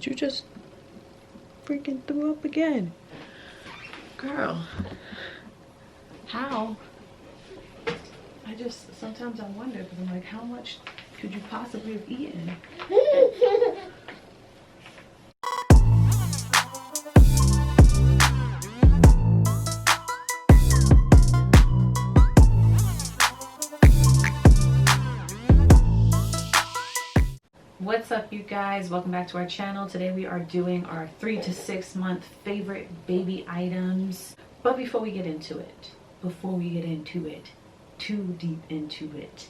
Did you just freaking throw up again? Girl, how? Sometimes I wonder, because I'm like, how much could you possibly have eaten? What's up, you guys? Welcome back to our channel. Today we are doing our 3 to 6 month favorite baby items. But before we get into it, too deep into it,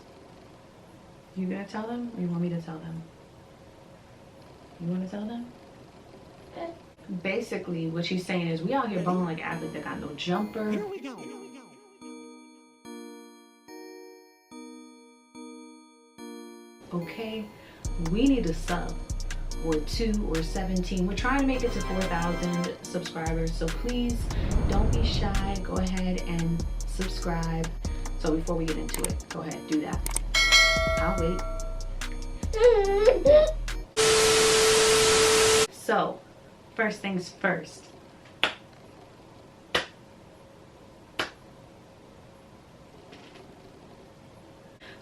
you gonna tell them or you want me to tell them? You want to tell them? Basically what she's saying is, we out here balling like athletes that got no jumper. Here we go. Okay, we need a sub or 2 or 17. We're trying to make it to 4,000 subscribers, so please don't be shy. Go ahead and subscribe. So before we get into it, go ahead, do that. I'll wait. So first things first,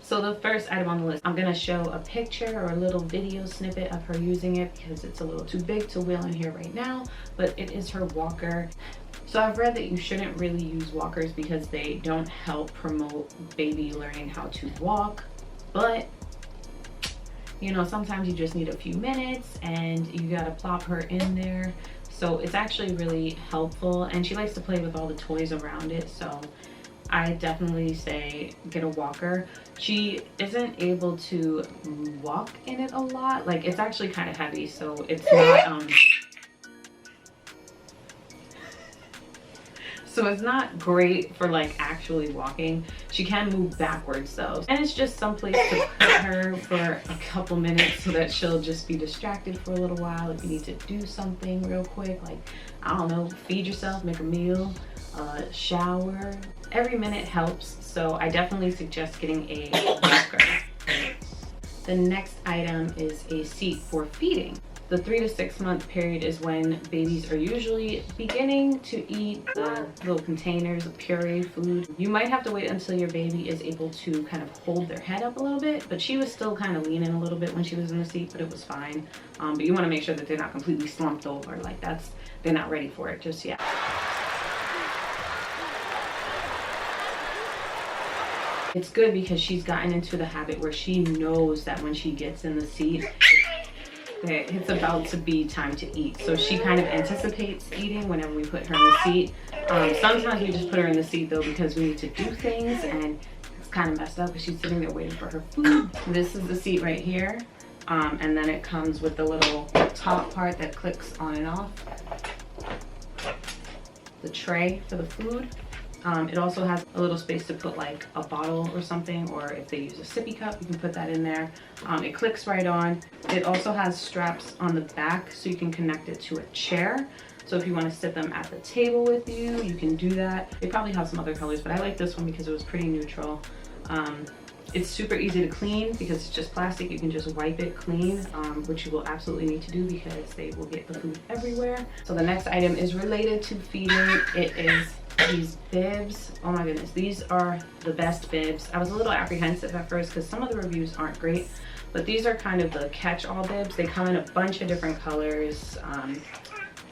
so the first item on the list, I'm gonna show a picture or a little video snippet of her using it because it's a little too big to wheel in here right now, but it is her walker. So I've read that you shouldn't really use walkers because they don't help promote baby learning how to walk, but you know, sometimes you just need a few minutes and you gotta plop her in there. So it's actually really helpful, and she likes to play with all the toys around it, so I definitely say get a walker. She isn't able to walk in it a lot. Like, it's actually kind of heavy, so it's not so it's not great for like actually walking. She can move backwards though, and it's just someplace to put her for a couple minutes so that she'll just be distracted for a little while. If you need to do something real quick, like, I don't know, feed yourself, make a meal, shower, every minute helps. So I definitely suggest getting a walker. The next item is a seat for feeding. The 3 to 6 month period is when babies are usually beginning to eat the little containers of pureed food. You might have to wait until your baby is able to kind of hold their head up a little bit, but she was still kind of leaning a little bit when she was in the seat, but it was fine. But you want to make sure that they're not completely slumped over, like they're not ready for it just yet. It's good because she's gotten into the habit where she knows that when she gets in the seat, it's about to be time to eat. So she kind of anticipates eating whenever we put her in the seat. Sometimes we just put her in the seat though because we need to do things, and it's kind of messed up because she's sitting there waiting for her food. This is the seat right here. And then it comes with the little top part that clicks on and off. The tray for the food. It also has a little space to put like a bottle or something, or if they use a sippy cup, you can put that in there. It clicks right on. It also has straps on the back so you can connect it to a chair. So if you want to sit them at the table with you, you can do that. They probably have some other colors, but I like this one because it was pretty neutral. It's super easy to clean because it's just plastic. You can just wipe it clean, which you will absolutely need to do because they will get the food everywhere. So the next item is related to feeding. It is these bibs. Oh my goodness, these are the best bibs. I was a little apprehensive at first because some of the reviews aren't great, but these are kind of the catch-all bibs. They come in a bunch of different colors,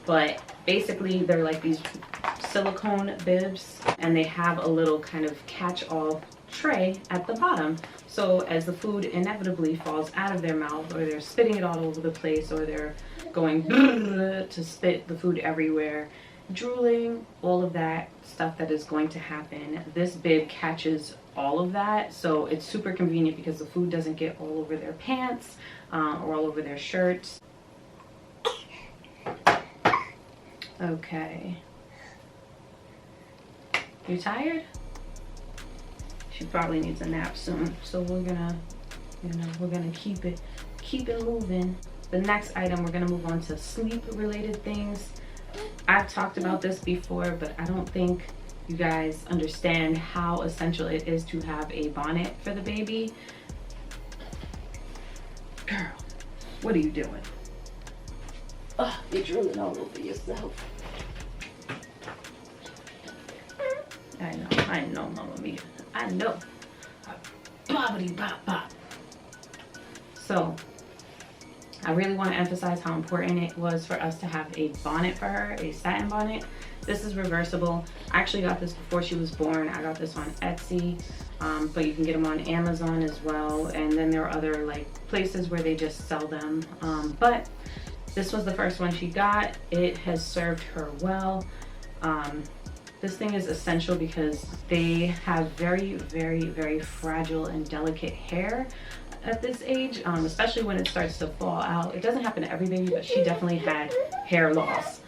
but basically they're like these silicone bibs, and they have a little kind of catch-all tray at the bottom. So as the food inevitably falls out of their mouth, or they're spitting it all over the place, or they're going to spit the food everywhere, drooling, all of that stuff that is going to happen, this bib catches all of that. So it's super convenient because the food doesn't get all over their pants or all over their shirts. Okay, you tired? She probably needs a nap soon, so we're gonna keep it moving. The next item, we're gonna move on to sleep related things. I've talked about this before, but I don't think you guys understand how essential it is to have a bonnet for the baby. Girl, what are you doing? You're drooling all over yourself. I know, Mama Mia. I know. Bobbity bop bop. So, I really want to emphasize how important it was for us to have a bonnet for her, a satin bonnet. This is reversible. I actually got this before she was born. I got this on Etsy, but you can get them on Amazon as well. And then there are other like places where they just sell them. But this was the first one she got. It has served her well. This thing is essential because they have very, very, very fragile and delicate hair at this age, especially when it starts to fall out. It doesn't happen to every baby, but she definitely had hair loss.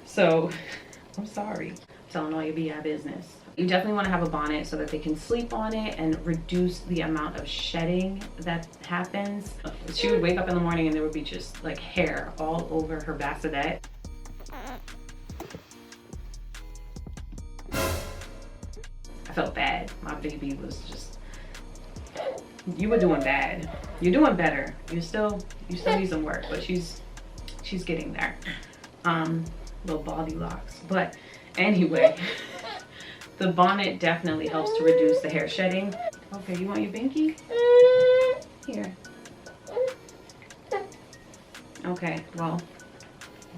So I'm sorry, I'm telling all your BI business. You definitely want to have a bonnet so that they can sleep on it and reduce the amount of shedding that happens. She would wake up in the morning and there would be just like hair all over her bassinet. I felt bad. My baby was just, you were doing bad. You're doing better. You still need some work, but she's getting there. Little baldy locks. But anyway, the bonnet definitely helps to reduce the hair shedding. Okay, you want your binky? Here. Okay, well,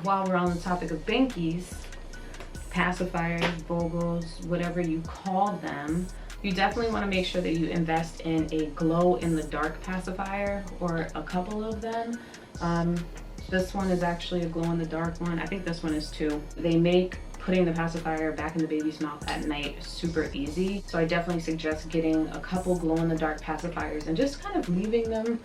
while we're on the topic of binkies, pacifiers, Vogels, whatever you call them, you definitely want to make sure that you invest in a glow-in-the-dark pacifier or a couple of them. This one is actually a glow-in-the-dark one. I think this one is too. They make putting the pacifier back in the baby's mouth at night super easy. So I definitely suggest getting a couple glow-in-the-dark pacifiers and just kind of leaving them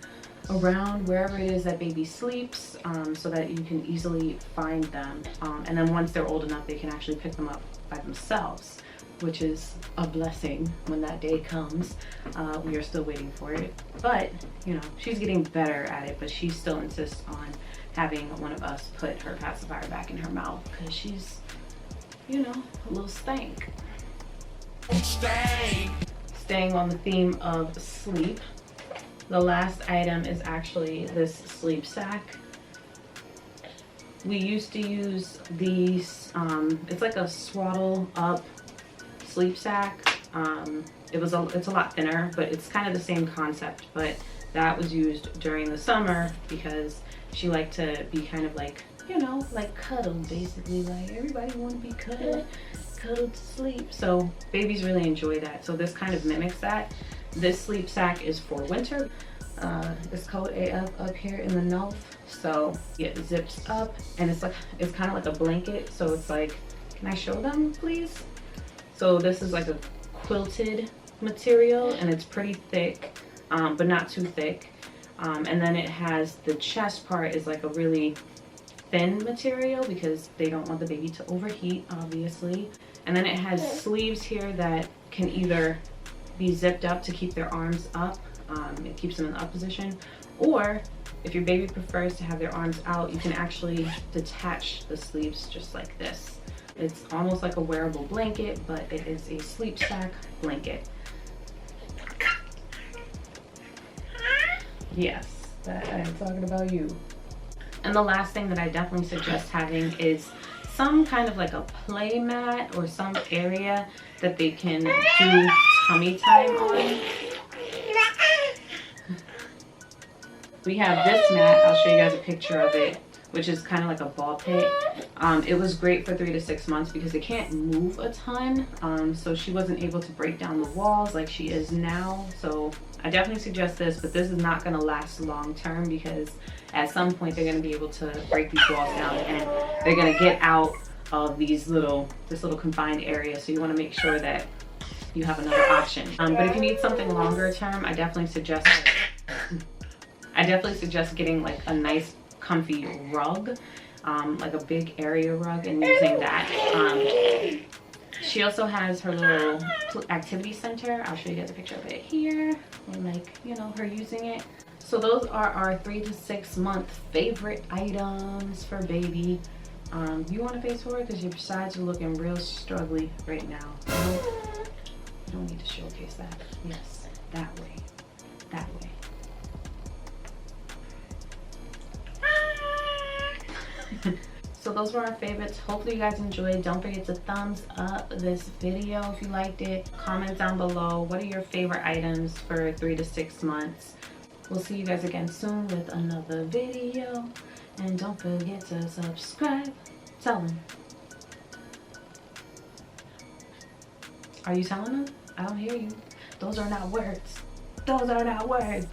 around wherever it is that baby sleeps, so that you can easily find them. And then once they're old enough, they can actually pick them up by themselves, which is a blessing when that day comes. We are still waiting for it, but you know, she's getting better at it, but she still insists on having one of us put her pacifier back in her mouth because she's, you know, a little stank. Staying on the theme of sleep, the last item is actually this sleep sack. We used to use these, it's like a swaddle up sleep sack. It's a lot thinner, but it's kind of the same concept, but that was used during the summer because she liked to be kind of like, you know, like cuddled, basically. Like everybody want to be cuddled to sleep. So babies really enjoy that. So this kind of mimics that. This sleep sack is for winter. It's code AF up here in the north. So it zips up and it's kind of like a blanket. So it's like, can I show them please? So this is like a quilted material and it's pretty thick, but not too thick. And then it has the chest part is like a really thin material because they don't want the baby to overheat, obviously. And then it has sleeves here that can either be zipped up to keep their arms up. It keeps them in the up position. Or if your baby prefers to have their arms out, you can actually detach the sleeves just like this. It's almost like a wearable blanket, but it is a sleep sack blanket. Yes, I'm talking about you. And the last thing that I definitely suggest having is some kind of like a play mat or some area that they can do tummy time on. We have this mat, I'll show you guys a picture of it, which is kind of like a ball pit. It was great for 3 to 6 months because it can't move a ton. So she wasn't able to break down the walls like she is now. So I definitely suggest this, but this is not gonna last long term because at some point they're gonna be able to break these walls down and they're gonna get out of this little confined area. So you wanna make sure that you have another option. But if you need something longer term, I definitely suggest getting like a nice comfy rug, like a big area rug, and using that. She also has her little activity center. I'll show you guys a picture of it here, and like, you know, her using it. So those are our 3 to 6 month favorite items for baby. You want to face forward because your sides are looking real struggly right now. You don't need to showcase that. Yes, that way, that way. So those were our favorites. Hopefully you guys enjoyed. Don't forget to thumbs up this video if you liked it. Comment down below, what are your favorite items for 3 to 6 months? We'll see you guys again soon with another video. And don't forget to subscribe. Tell them. Are you telling them? I don't hear you. Those are not words. Those are not words.